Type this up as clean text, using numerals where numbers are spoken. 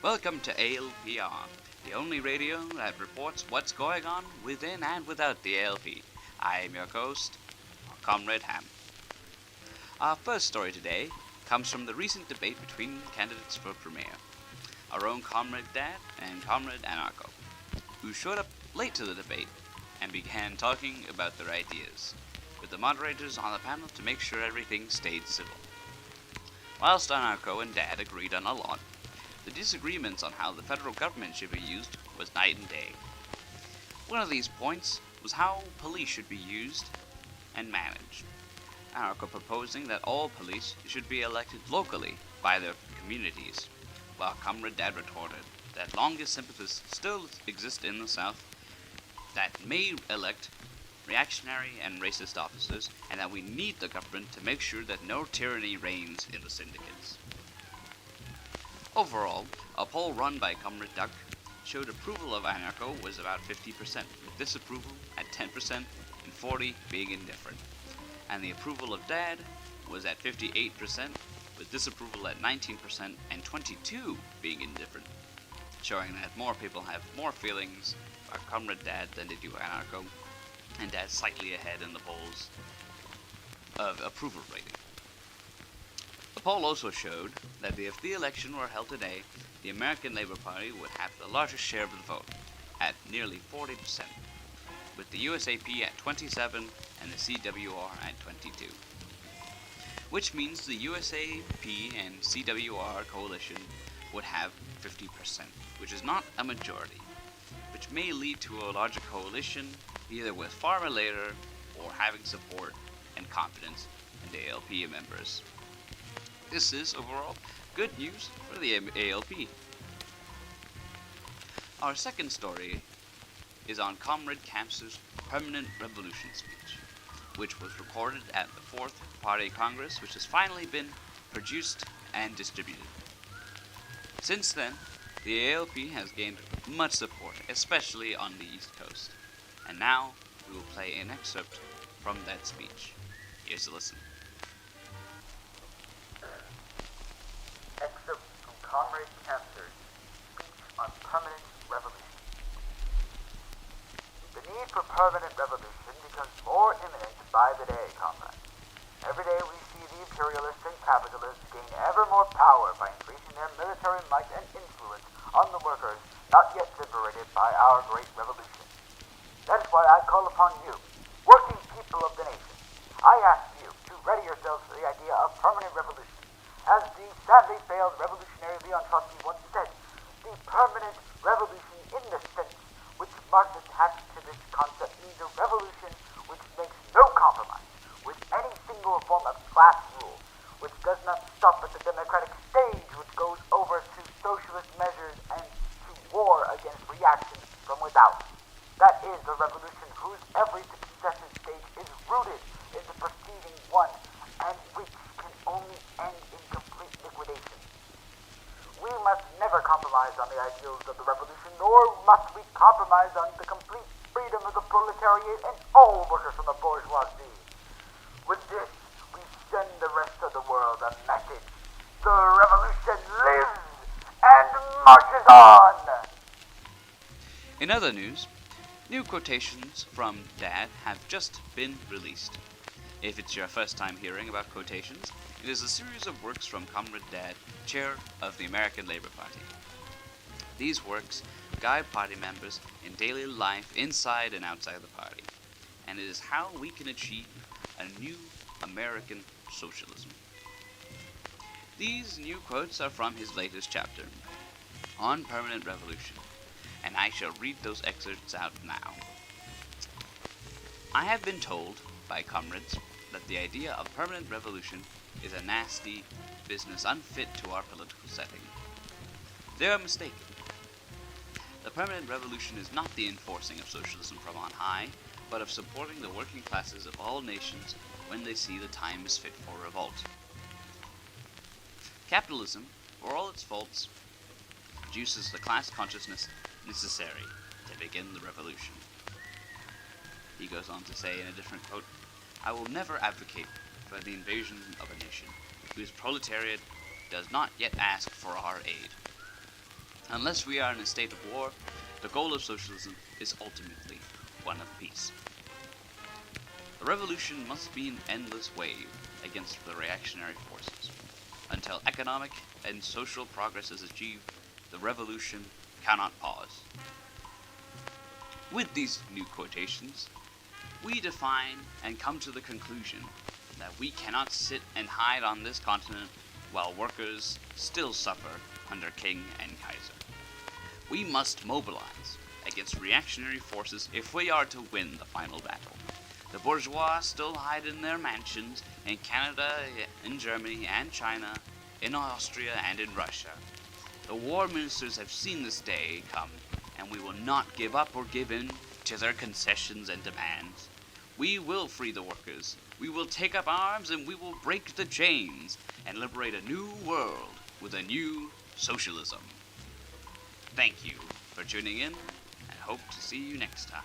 Welcome to ALPR, the only radio that reports what's going on within and without the ALP. I am your host, Comrade Ham. Our first story today comes from the recent debate between candidates for Premier, our own Comrade Dad and Comrade Anarcho, who showed up late to the debate and began talking about their ideas, with the moderators on the panel to make sure everything stayed civil. Whilst Anarcho and Dad agreed on a lot, the disagreements on how the federal government should be used was night and day. One of these points was how police should be used and managed. Anarcho proposing that all police should be elected locally by their communities, while Comrade Dad retorted that longest sympathies still exist in the South that may elect reactionary and racist officers, and that we need the government to make sure that no tyranny reigns in the syndicates. Overall, a poll run by Comrade Duck showed approval of Anarcho was about 50%, with disapproval at 10% and 40% being indifferent. And the approval of Dad was at 58%, with disapproval at 19% and 22% being indifferent, showing that more people have more feelings about Comrade Dad than they do Anarcho, and Dad's slightly ahead in the polls of approval rating. The poll also showed that if the election were held today, the American Labour Party would have the largest share of the vote, at nearly 40%, with the USAP at 27% and the CWR at 22%. Which means the USAP and CWR coalition would have 50%, which is not a majority, which may lead to a larger coalition, either with far later or having support and confidence in the ALP members. This is, overall, good news for the ALP. Our second story is on Comrade Camps's Permanent Revolution speech, which was recorded at the 4th Party Congress, which has finally been produced and distributed. Since then, the ALP has gained much support, especially on the East Coast. And now, we will play an excerpt from that speech. Here's a listen. Excerpt from Comrade Camps's speech on permanent revolution. The need for permanent revolution becomes more imminent by the day, comrades. Every day we see the imperialists and capitalists gain ever more power by increasing their military might and influence on the workers not yet liberated by our great revolution. That is why I call upon you, working people of the nation. I ask you to ready yourselves for the idea of permanent revolution. As the sadly failed revolutionary Leon Trotsky once said, the permanent revolution in the sense which Marx attached to this concept means a revolution which makes no compromise with any single form of class rule, which does not stop at the democratic stage, which goes over to socialist measures and to war against reaction from without. That is a revolution whose every successive stage is rooted in the preceding one, and which can only end in complete liquidation. We must never compromise on the ideals of the revolution, nor must we compromise on the complete freedom of the proletariat and all workers from the bourgeoisie. With this, we send the rest of the world a message. The revolution lives and marches on! In other news, new quotations from Dad have just been released. If it's your first time hearing about quotations, it is a series of works from Comrade Dad, chair of the American Labour Party. These works guide party members in daily life inside and outside the party, and it is how we can achieve a new American socialism. These new quotes are from his latest chapter, on permanent revolution, and I shall read those excerpts out now. I have been told by comrades that the idea of permanent revolution is a nasty business unfit to our political setting. They are mistaken. The permanent revolution is not the enforcing of socialism from on high, but of supporting the working classes of all nations when they see the time is fit for revolt. Capitalism, for all its faults, produces the class consciousness necessary to begin the revolution. He goes on to say in a different quote, I will never advocate for the invasion of a nation whose proletariat does not yet ask for our aid. Unless we are in a state of war, the goal of socialism is ultimately one of peace. The revolution must be an endless wave against the reactionary forces. Until economic and social progress is achieved, the revolution cannot pause. With these new quotations, we define and come to the conclusion that we cannot sit and hide on this continent while workers still suffer under King and Kaiser. We must mobilize against reactionary forces if we are to win the final battle. The bourgeois still hide in their mansions in Canada, in Germany, and China, in Austria, and in Russia. The war ministers have seen this day come, and we will not give up or give in to their concessions and demands. We will free the workers. We will take up arms and we will break the chains and liberate a new world with a new socialism. Thank you for tuning in and hope to see you next time.